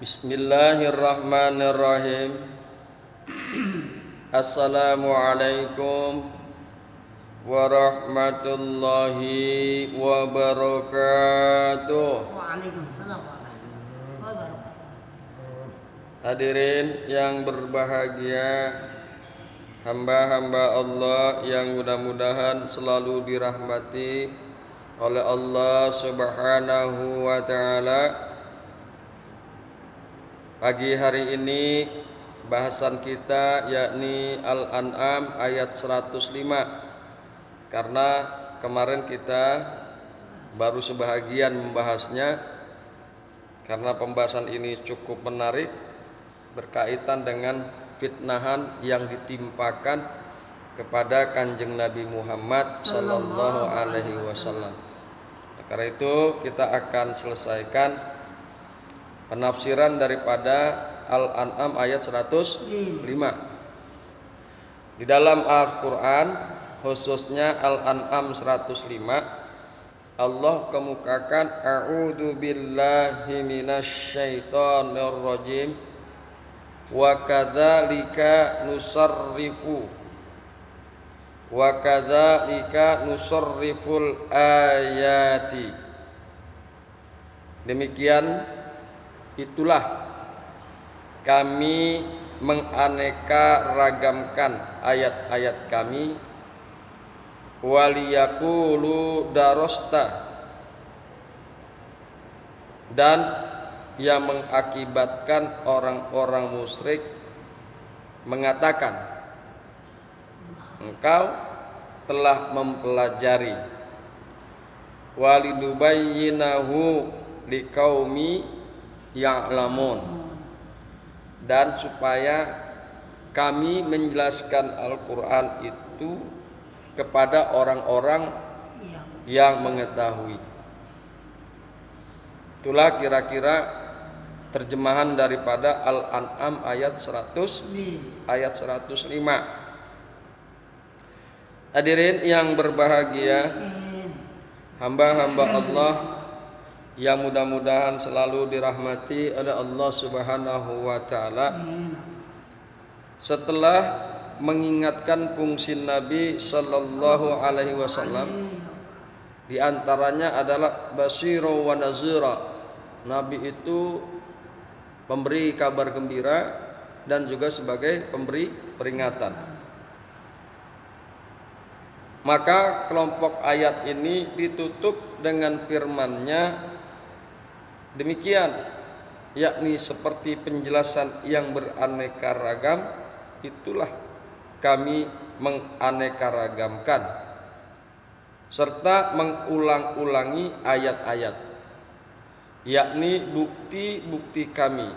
Bismillahirrahmanirrahim. Assalamualaikum warahmatullahi wabarakatuh. Waalaikumsalam warahmatullahi wabarakatuh. Hadirin yang berbahagia, hamba-hamba Allah yang mudah-mudahan selalu dirahmati oleh Allah Subhanahu wa taala. Pagi hari ini bahasan kita yakni Al-An'am ayat 105. Karena kemarin kita baru sebahagian membahasnya, karena pembahasan ini cukup menarik berkaitan dengan fitnahan yang ditimpakan kepada Kanjeng Nabi Muhammad sallallahu alaihi wasallam. Karena itu kita akan selesaikan penafsiran daripada Al-An'am ayat 105. Di dalam Al-Quran, khususnya Al-An'am 105, Allah kemukakan a'udzu billahi minasyaitonir rajim wa kadzalika nusarriful ayati. Demikian itulah kami menganeka ragamkan ayat-ayat kami, waliyaqulu darosta, dan yang mengakibatkan orang-orang musyrik mengatakan engkau telah mempelajari, walinubayyinahu liqaumi ya'lamun, dan supaya kami menjelaskan Al-Quran itu kepada orang-orang yang mengetahui. Itulah kira-kira terjemahan daripada Al-An'am ayat 105. Hadirin yang berbahagia, hamba-hamba Allah yang mudah-mudahan selalu dirahmati oleh Allah Subhanahu wa taala. Setelah mengingatkan fungsi Nabi sallallahu alaihi wasallam, di antaranya adalah basyiro wa nazira. Nabi itu pemberi kabar gembira dan juga sebagai pemberi peringatan. Maka kelompok ayat ini ditutup dengan firman-Nya demikian, yakni seperti penjelasan yang beraneka ragam, itulah kami menganeka-ragamkan serta mengulang-ulangi ayat-ayat, yakni bukti-bukti kami,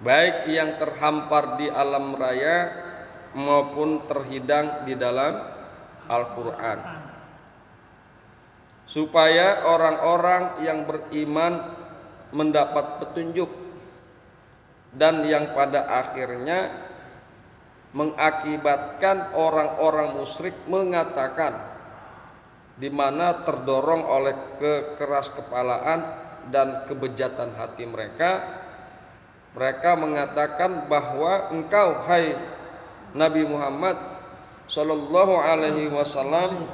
baik yang terhampar di alam raya maupun terhidang di dalam Al-Quran, supaya orang-orang yang beriman mendapat petunjuk, dan yang pada akhirnya mengakibatkan orang-orang musyrik mengatakan, di mana terdorong oleh kekeraskepalaan dan kebejatan hati mereka mengatakan bahwa engkau, hai Nabi Muhammad sallallahu alaihi wasallam,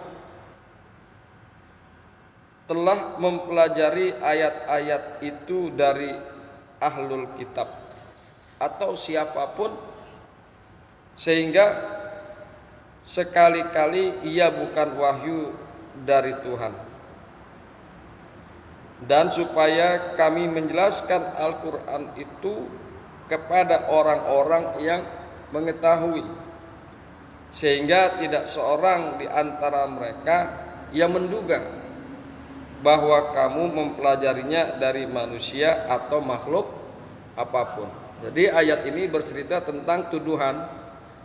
telah mempelajari ayat-ayat itu dari ahlul kitab atau siapapun, sehingga sekali-kali ia bukan wahyu dari Tuhan, dan supaya kami menjelaskan Al-Quran itu kepada orang-orang yang mengetahui, sehingga tidak seorang di antara mereka yang menduga bahwa kamu mempelajarinya dari manusia atau makhluk apapun. Jadi ayat ini bercerita tentang tuduhan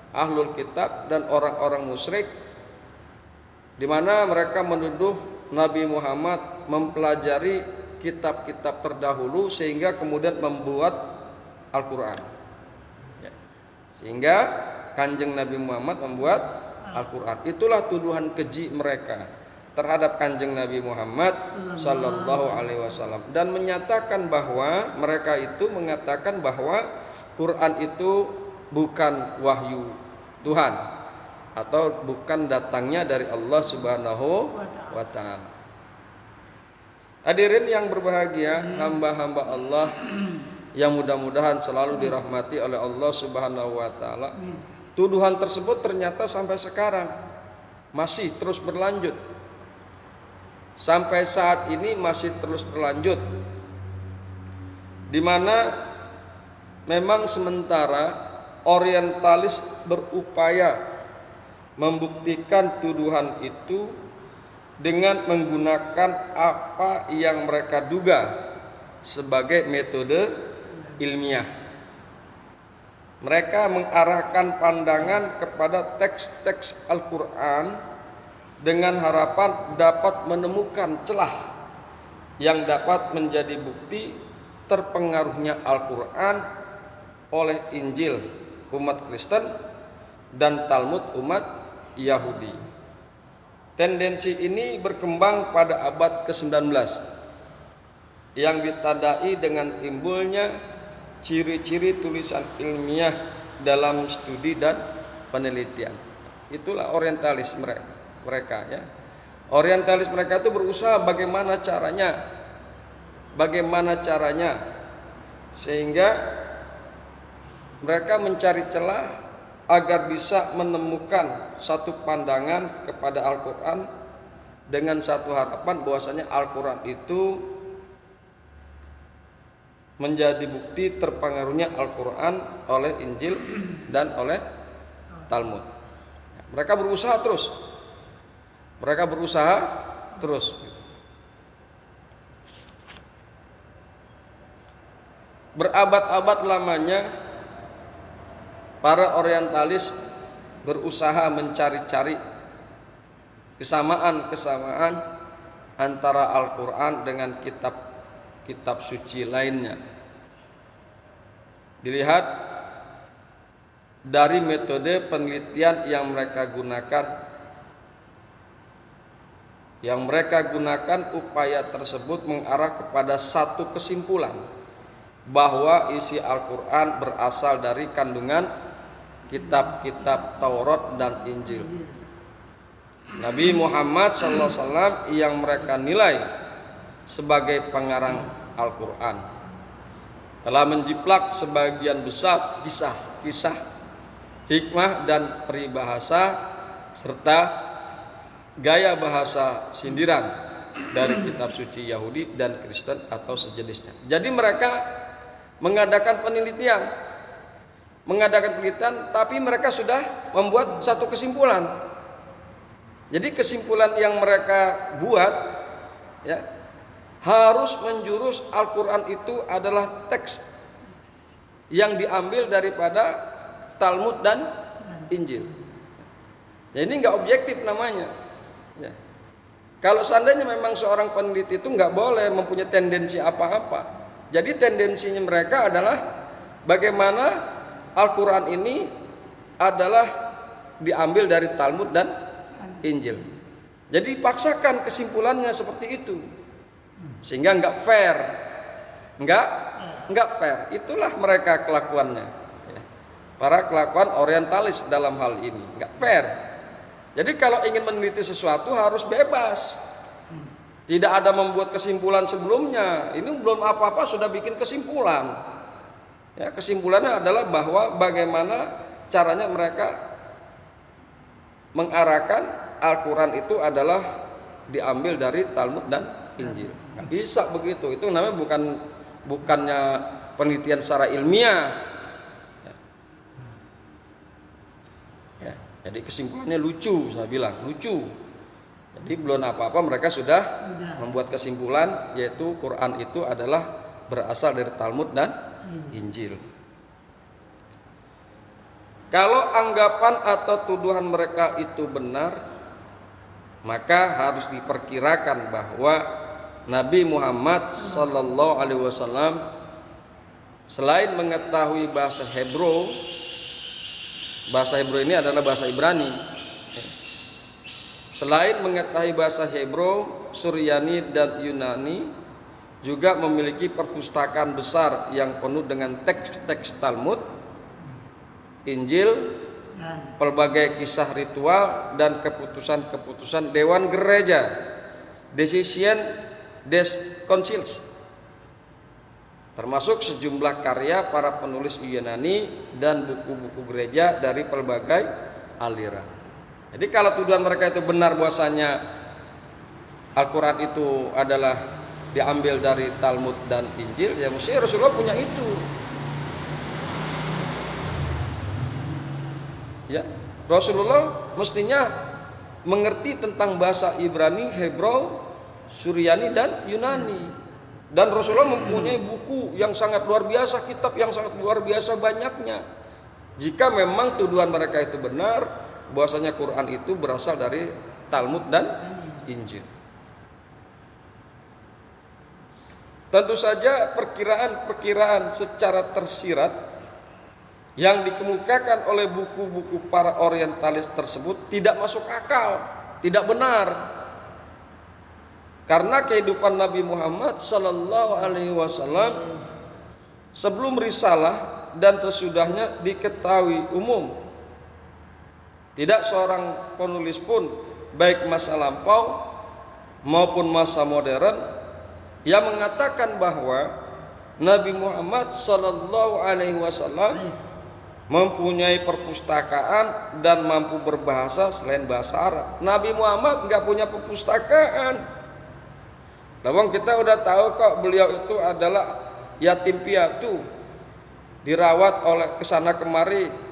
ahlul kitab dan orang-orang musyrik, di mana mereka menuduh Nabi Muhammad mempelajari kitab-kitab terdahulu sehingga kemudian membuat Al-Quran. Sehingga Kanjeng Nabi Muhammad membuat Al-Quran. Itulah tuduhan keji mereka. terhadap Kanjeng Nabi Muhammad sallallahu alaihi wasallam dan menyatakan bahwa mereka itu mengatakan bahwa Quran itu bukan wahyu Tuhan atau bukan datangnya dari Allah Subhanahu wa taala. Hadirin yang berbahagia, hamba-hamba Allah yang mudah-mudahan selalu dirahmati oleh Allah Subhanahu wa taala. Tuduhan tersebut ternyata sampai sekarang masih terus berlanjut. Sampai saat ini masih terus berlanjut. Di mana memang sementara orientalis berupaya membuktikan tuduhan itu dengan menggunakan apa yang mereka duga sebagai metode ilmiah. Mereka mengarahkan pandangan kepada teks-teks Al-Quran dengan harapan dapat menemukan celah yang dapat menjadi bukti terpengaruhnya Al-Quran oleh Injil umat Kristen dan Talmud umat Yahudi. Tendensi ini berkembang pada abad ke-19 yang ditandai dengan timbulnya ciri-ciri tulisan ilmiah dalam studi dan penelitian. Itulah orientalis mereka ya. Orientalis mereka itu berusaha bagaimana caranya sehingga mereka mencari celah agar bisa menemukan satu pandangan kepada Al-Quran dengan satu harapan bahwasanya Al-Quran itu menjadi bukti terpengaruhnya Al-Quran oleh Injil dan oleh Talmud. Mereka berusaha terus. Berabad-abad lamanya para orientalis berusaha mencari-cari kesamaan antara Al-Quran dengan kitab suci lainnya. Dilihat dari metode penelitian yang mereka gunakan. Upaya tersebut mengarah kepada satu kesimpulan bahwa isi Al-Quran berasal dari kandungan kitab-kitab Taurat dan Injil. Nabi Muhammad SAW yang mereka nilai sebagai pengarang Al-Quran telah menjiplak sebagian besar kisah, hikmah dan peribahasa serta gaya bahasa sindiran dari kitab suci Yahudi dan Kristen atau sejenisnya. Jadi mereka mengadakan penelitian, tapi mereka sudah membuat satu kesimpulan. Jadi kesimpulan yang mereka buat ya, harus menjurus Al-Quran itu adalah teks yang diambil daripada Talmud dan Injil. Ya, ini nggak objektif namanya. Ya. Kalau seandainya memang seorang peneliti itu nggak boleh mempunyai tendensi apa-apa. Jadi tendensinya mereka adalah bagaimana Al-Quran ini adalah diambil dari Talmud dan Injil. Jadi paksakan kesimpulannya seperti itu, sehingga nggak fair, nggak fair. Itulah mereka kelakuannya. Ya. Para kelakuan orientalis dalam hal ini nggak fair. Jadi kalau ingin meneliti sesuatu harus bebas. Tidak ada membuat kesimpulan sebelumnya. Ini belum apa-apa sudah bikin kesimpulan. Ya, kesimpulannya adalah bahwa bagaimana caranya mereka mengarahkan Al-Quran itu adalah diambil dari Talmud dan Injil. Nggak bisa begitu. Itu namanya bukannya penelitian secara ilmiah. Jadi kesimpulannya lucu, saya bilang lucu. Jadi belum apa-apa mereka sudah membuat kesimpulan yaitu Quran itu adalah berasal dari Talmud dan Injil. Kalau anggapan atau tuduhan mereka itu benar, maka harus diperkirakan bahwa Nabi Muhammad SAW selain mengetahui bahasa Hebrew ini adalah bahasa Ibrani. Selain mengetahui bahasa Hebrew, Suryani dan Yunani, juga memiliki perpustakaan besar yang penuh dengan teks-teks Talmud, Injil, Dan pelbagai kisah ritual dan keputusan-keputusan dewan gereja, decision des concils, termasuk sejumlah karya para penulis Yunani dan buku-buku gereja dari pelbagai aliran. Jadi kalau tuduhan mereka itu benar bahwasanya Al-Quran itu adalah diambil dari Talmud dan Injil, ya mesti Rasulullah punya itu. Ya, Rasulullah mestinya mengerti tentang bahasa Ibrani, Hebrew, Suryani dan Yunani. Dan Rasulullah mempunyai buku yang sangat luar biasa, kitab yang sangat luar biasa banyaknya. Jika memang tuduhan mereka itu benar, bahwasanya Quran itu berasal dari Talmud dan Injil. Tentu saja perkiraan-perkiraan secara tersirat yang dikemukakan oleh buku-buku para orientalis tersebut tidak masuk akal, tidak benar. Karena kehidupan Nabi Muhammad sallallahu alaihi wasallam sebelum risalah dan sesudahnya diketahui umum. Tidak seorang penulis pun, baik masa lampau maupun masa modern, yang mengatakan bahwa Nabi Muhammad sallallahu alaihi wasallam mempunyai perpustakaan dan mampu berbahasa selain bahasa Arab. Nabi Muhammad nggak punya perpustakaan. Lawang kita udah tahu kok beliau itu adalah yatim piatu, dirawat oleh kesana kemari.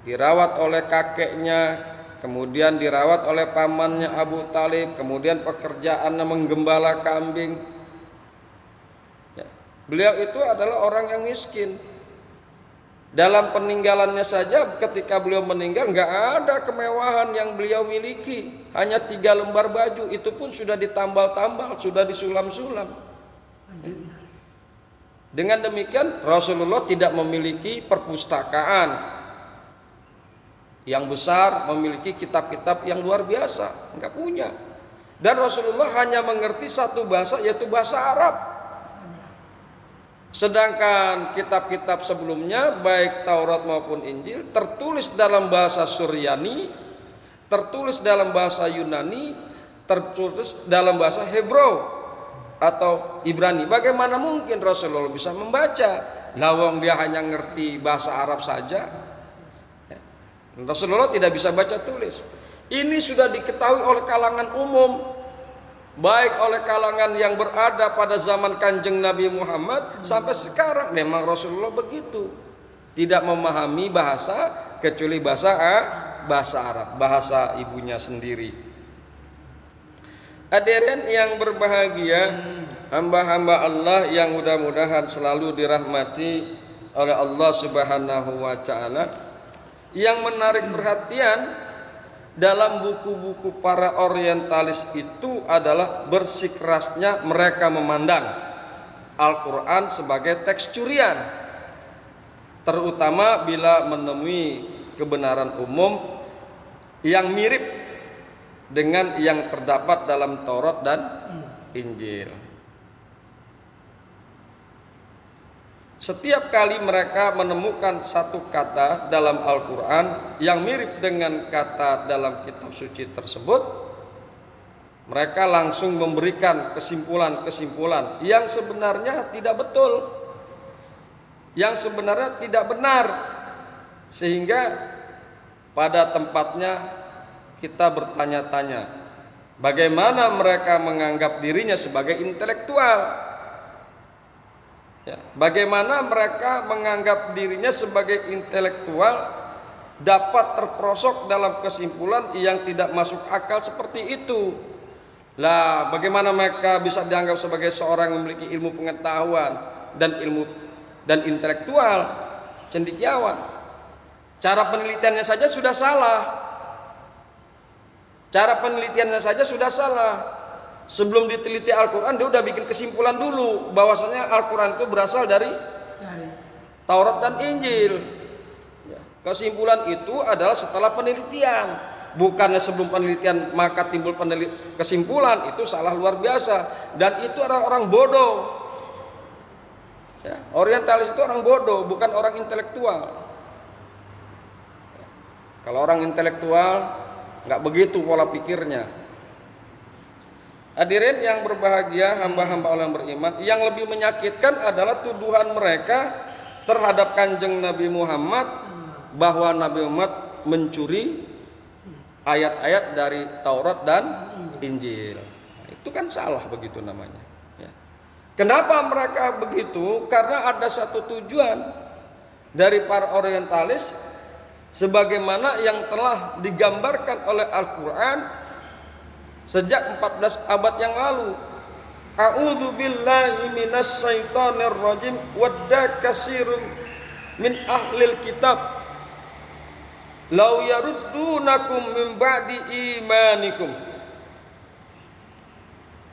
Dirawat oleh kakeknya, kemudian dirawat oleh pamannya Abu Talib, kemudian pekerjaannya menggembala kambing. Ya, beliau itu adalah orang yang miskin. Dalam peninggalannya saja, ketika beliau meninggal, nggak ada kemewahan yang beliau miliki, hanya 3 lembar baju, itu pun sudah ditambal-tambal, sudah disulam-sulam. Dengan demikian, Rasulullah tidak memiliki perpustakaan yang besar, memiliki kitab-kitab yang luar biasa, enggak punya. Dan Rasulullah hanya mengerti satu bahasa, yaitu bahasa Arab. Sedangkan kitab-kitab sebelumnya, baik Taurat maupun Injil, tertulis dalam bahasa Suryani, tertulis dalam bahasa Yunani, tertulis dalam bahasa Hebrew atau Ibrani. Bagaimana mungkin Rasulullah bisa membaca? Lawang dia hanya ngerti bahasa Arab saja. Rasulullah tidak bisa baca tulis. Ini sudah diketahui oleh kalangan umum, baik oleh kalangan yang berada pada zaman Kanjeng Nabi Muhammad sampai sekarang. Memang Rasulullah begitu, tidak memahami bahasa kecuali bahasa Arab, bahasa ibunya sendiri. Hadirin yang berbahagia, hamba-hamba Allah yang mudah-mudahan selalu dirahmati oleh Allah Subhanahu wa taala. Yang menarik perhatian dalam buku-buku para orientalis itu adalah bersikerasnya mereka memandang Al-Quran sebagai teks curian, terutama bila menemui kebenaran umum yang mirip dengan yang terdapat dalam Taurat dan Injil. Setiap kali mereka menemukan satu kata dalam Al-Quran yang mirip dengan kata dalam kitab suci tersebut, mereka langsung memberikan kesimpulan-kesimpulan yang sebenarnya tidak betul, yang sebenarnya tidak benar. Sehingga pada tempatnya kita bertanya-tanya, bagaimana mereka menganggap dirinya sebagai intelektual? Ya, bagaimana mereka menganggap dirinya sebagai intelektual dapat terperosok dalam kesimpulan yang tidak masuk akal seperti itu? Lah, bagaimana mereka bisa dianggap sebagai seorang yang memiliki ilmu pengetahuan dan intelektual, cendekiawan? Cara penelitiannya saja sudah salah. Sebelum diteliti Al-Quran, dia udah bikin kesimpulan dulu bahwasanya Al-Quran itu berasal dari Taurat dan Injil. Ya, kesimpulan itu adalah setelah penelitian. bukannya sebelum penelitian maka timbul kesimpulan, itu salah luar biasa, dan itu adalah orang bodoh. Ya, orientalis itu orang bodoh, bukan orang intelektual. Kalau orang intelektual nggak begitu pola pikirnya. Hadirin yang berbahagia, hamba-hamba Allah yang beriman, yang lebih menyakitkan adalah tuduhan mereka terhadap Kanjeng Nabi Muhammad bahwa Nabi Muhammad mencuri ayat-ayat dari Taurat dan Injil. Nah, itu kan salah begitu namanya. Ya. Kenapa mereka begitu? Karena ada satu tujuan dari para orientalis sebagaimana yang telah digambarkan oleh Al-Quran sejak 14 abad yang lalu. A'udzu billahi minas syaitonir rajim wadda katsirun min ahlil kitab law yaruddunakum min ba'di imanikum.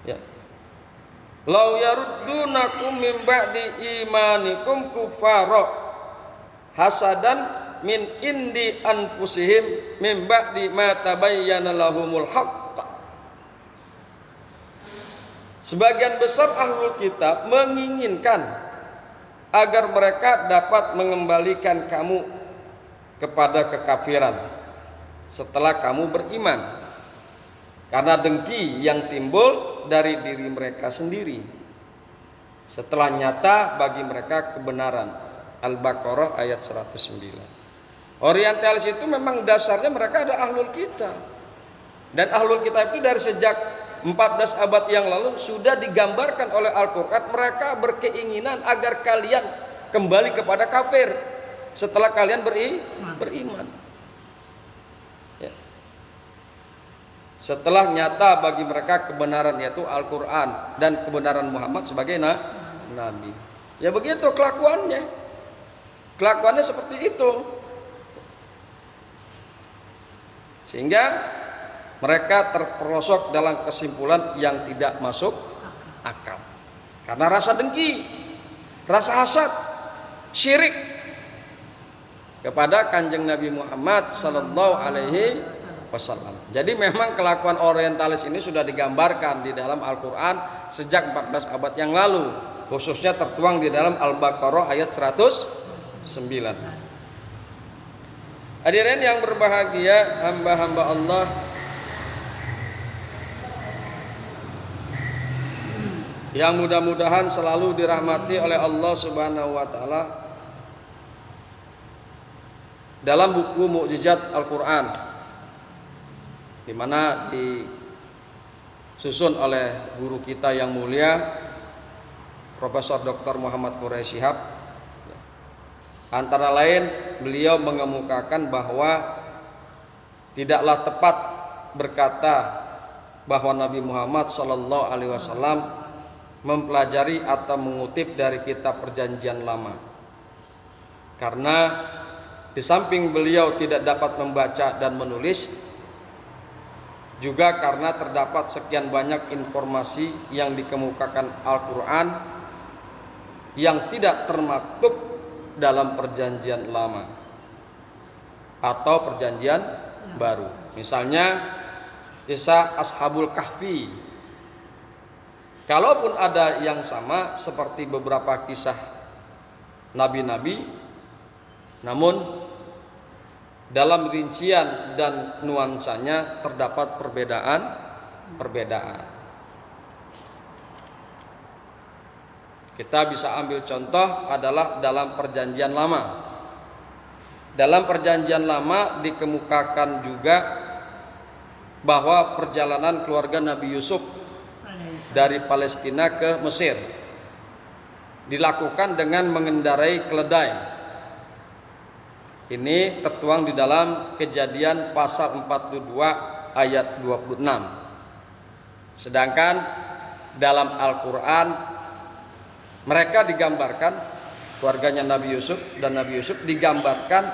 Ya. Law yaruddunakum min ba'di imanikum kufara hasadan min indi anfusihim min ba'di ma tabayyana lahumul haqq. Sebagian besar ahlul kitab menginginkan agar mereka dapat mengembalikan kamu kepada kekafiran setelah kamu beriman, karena dengki yang timbul dari diri mereka sendiri setelah nyata bagi mereka kebenaran. Al-Baqarah ayat 109. Orientalis itu memang dasarnya mereka ada ahlul kitab, dan ahlul kitab itu dari sejak 14 abad yang lalu sudah digambarkan oleh Al-Quran. Mereka berkeinginan agar kalian kembali kepada kafir setelah kalian beriman. Ya. Setelah nyata bagi mereka kebenaran, yaitu Al-Quran dan kebenaran Muhammad sebagai nabi. Ya begitu kelakuannya. Kelakuannya seperti itu. Sehingga mereka terperosok dalam kesimpulan yang tidak masuk akal. Karena rasa dengki, rasa hasad, syirik kepada Kanjeng Nabi Muhammad sallallahu alaihi wasallam. Jadi memang kelakuan orientalis ini sudah digambarkan di dalam Al-Quran sejak 14 abad yang lalu, khususnya tertuang di dalam Al-Baqarah ayat 109. Hadirin yang berbahagia, hamba-hamba Allah yang mudah-mudahan selalu dirahmati oleh Allah Subhanahu wa taala, dalam buku Mukjizat Al-Qur'an, di mana disusun oleh guru kita yang mulia Profesor Dr. Muhammad Quraish Shihab, antara lain beliau mengemukakan bahwa tidaklah tepat berkata bahwa Nabi Muhammad sallallahu alaihi wasallam mempelajari atau mengutip dari kitab Perjanjian Lama, karena di samping beliau tidak dapat membaca dan menulis, juga karena terdapat sekian banyak informasi yang dikemukakan Al-Quran yang tidak termaktub dalam Perjanjian Lama atau Perjanjian Baru. Misalnya kisah Ashabul Kahfi. Kalaupun ada yang sama seperti beberapa kisah nabi-nabi, namun dalam rincian dan nuansanya terdapat perbedaan. Kita bisa ambil contoh adalah dalam Perjanjian Lama. Dalam Perjanjian Lama dikemukakan juga bahwa perjalanan keluarga Nabi Yusuf dari Palestina ke Mesir dilakukan dengan mengendarai keledai. Ini tertuang di dalam Kejadian pasal 42 ayat 26. Sedangkan dalam Al-Quran mereka digambarkan, keluarganya Nabi Yusuf dan Nabi Yusuf digambarkan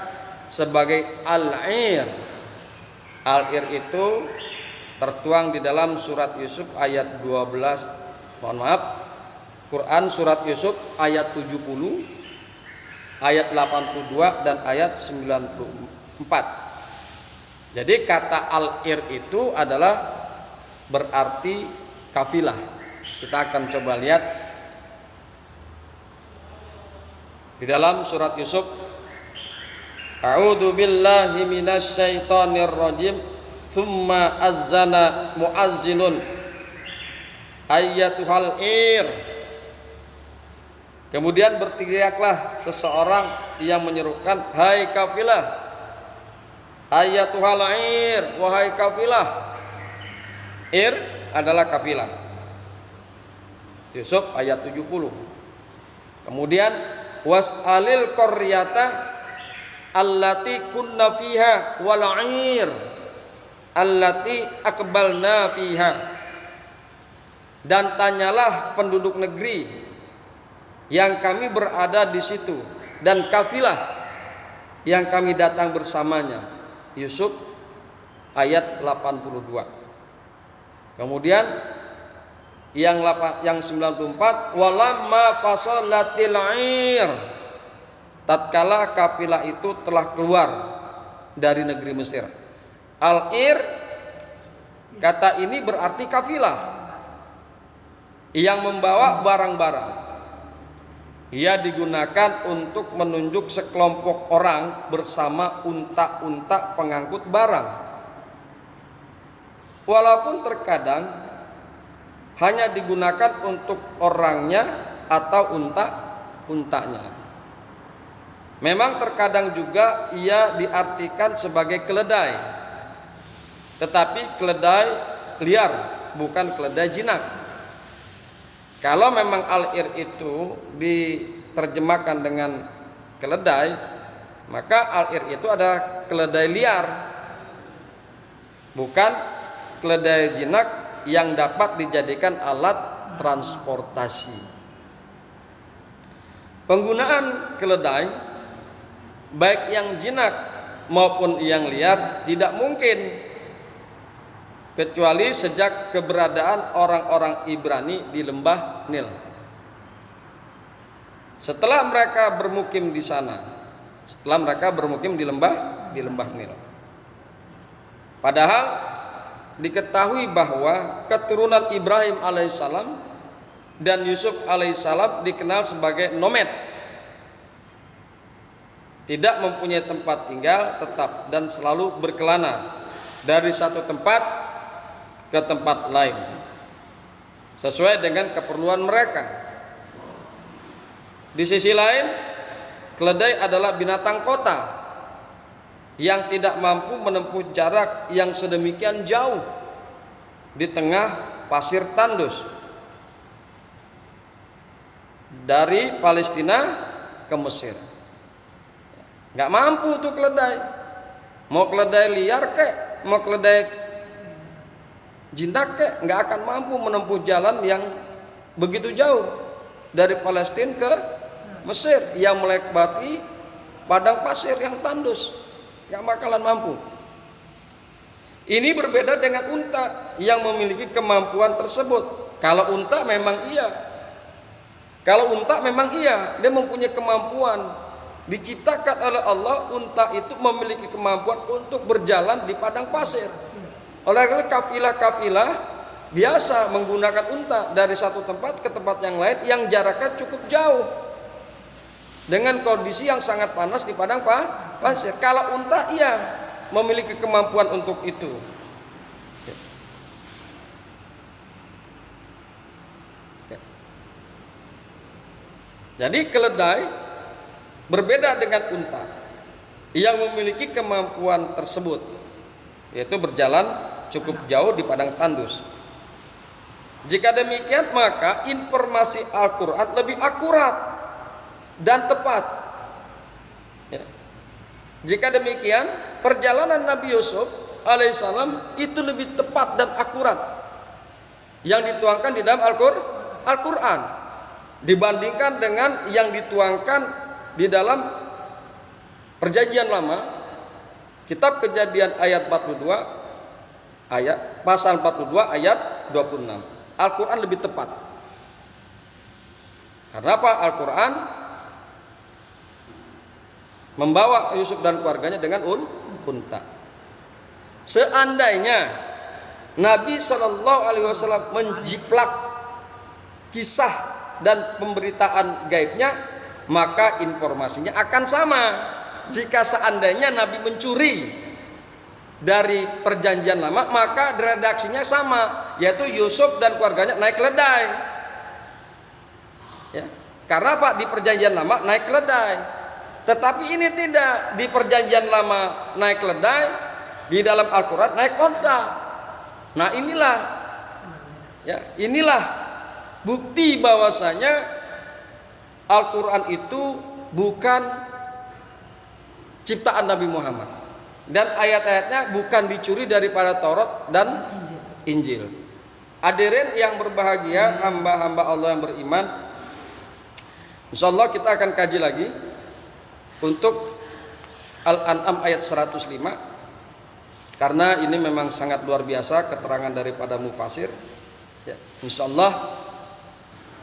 sebagai al-ir. Al-ir itu tertuang di dalam surat Yusuf ayat 12. Quran surat Yusuf ayat 70, ayat 82 dan ayat 94. Jadi kata al-ir itu adalah berarti kafilah. Kita akan coba lihat di dalam surat Yusuf. A'udzu billahi minasyaitonir rajim. Tsumma azzana muazzinun ayyatuhal ir. Kemudian berteriaklah seseorang yang menyerukan, hai kafilah, ayyatuhal ir, wahai kafilah. Ir adalah kafilah. Yusuf ayat 70. Kemudian was'alil qaryata allati kunna fiha wal 'ir allati aqbalna fiha. Dan tanyalah penduduk negeri yang kami berada di situ dan kafilah yang kami datang bersamanya. Yusuf ayat 82. Kemudian yang 94, walamma fasalatil 'ir, tatkala kafilah itu telah keluar dari negeri Mesir. Al-ir, kata ini berarti kafilah yang membawa barang-barang. Ia digunakan untuk menunjuk sekelompok orang bersama unta-unta pengangkut barang. Walaupun terkadang hanya digunakan untuk orangnya atau unta-untanya. Memang terkadang juga ia diartikan sebagai keledai, tetapi keledai liar, bukan keledai jinak. Kalau memang al-ir itu diterjemahkan dengan keledai, maka al-ir itu adalah keledai liar, bukan keledai jinak yang dapat dijadikan alat transportasi. Penggunaan keledai, baik yang jinak maupun yang liar, tidak mungkin kecuali sejak keberadaan orang-orang Ibrani di lembah Nil. Setelah mereka bermukim di sana, setelah mereka bermukim di lembah Nil. Padahal diketahui bahwa keturunan Ibrahim alaihissalam dan Yusuf alaihissalam dikenal sebagai nomad, tidak mempunyai tempat tinggal tetap dan selalu berkelana dari satu tempat ke tempat lain sesuai dengan keperluan mereka. Di sisi lain, keledai adalah binatang kota yang tidak mampu menempuh jarak yang sedemikian jauh di tengah pasir tandus dari Palestina ke Mesir. Nggak mampu tuh keledai. Mau keledai liar kek, mau keledai jinak kek, nggak akan mampu menempuh jalan yang begitu jauh dari Palestina ke Mesir yang melewati padang pasir yang tandus. Nggak bakalan mampu. Ini berbeda dengan unta yang memiliki kemampuan tersebut. Kalau unta memang iya, dia mempunyai kemampuan. Diciptakan oleh Allah, unta itu memiliki kemampuan untuk berjalan di padang pasir. Oleh karena kafilah-kafilah biasa menggunakan unta dari satu tempat ke tempat yang lain yang jaraknya cukup jauh dengan kondisi yang sangat panas di padang pasir. Kalau unta iya memiliki kemampuan untuk itu. Jadi keledai berbeda dengan unta yang memiliki kemampuan tersebut, yaitu berjalan cukup jauh di padang tandus. Jika demikian, maka informasi Al-Quran lebih akurat dan tepat. Ya. Jika demikian, perjalanan Nabi Yusuf alaihissalam itu lebih tepat dan akurat yang dituangkan di dalam Al-Quran dibandingkan dengan yang dituangkan di dalam Perjanjian Lama, Kitab Kejadian ayat 42. Pasal 42 ayat 26. Al-Quran lebih tepat. Karena apa? Al-Quran membawa Yusuf dan keluarganya dengan unta. Seandainya Nabi Shallallahu Alaihi Wasallam menjiplak kisah dan pemberitaan gaibnya, maka informasinya akan sama. Jika seandainya Nabi mencuri dari perjanjian lama, maka redaksinya sama, yaitu Yusuf dan keluarganya naik keledai. Ya. Karena apa? Di perjanjian lama naik keledai. Tetapi ini tidak, di perjanjian lama naik keledai, di dalam Al-Quran naik onta. Nah inilah bukti bahwasanya Al-Quran itu bukan ciptaan Nabi Muhammad, dan ayat-ayatnya bukan dicuri daripada Taurat dan Injil. Hadirin yang berbahagia, hamba-hamba Allah yang beriman, insyaallah kita akan kaji lagi untuk Al-An'am ayat 105, karena ini memang sangat luar biasa keterangan daripada mufasir. Ya, insyaallah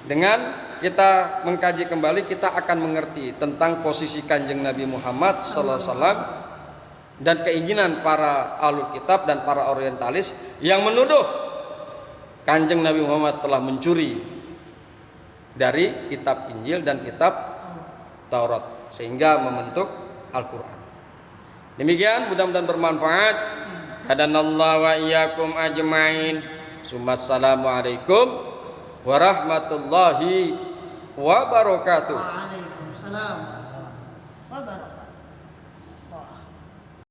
dengan kita mengkaji kembali, kita akan mengerti tentang posisi kanjeng Nabi Muhammad sallallahu alaihi wasallam dan keinginan para ahlul kitab dan para orientalis yang menuduh kanjeng Nabi Muhammad telah mencuri dari kitab Injil dan kitab Taurat sehingga membentuk Al-Quran. Demikian, mudah-mudahan bermanfaat. Hadanallahu wa iyyakum ajmain. Assalamualaikum warahmatullahi wabarakatuh.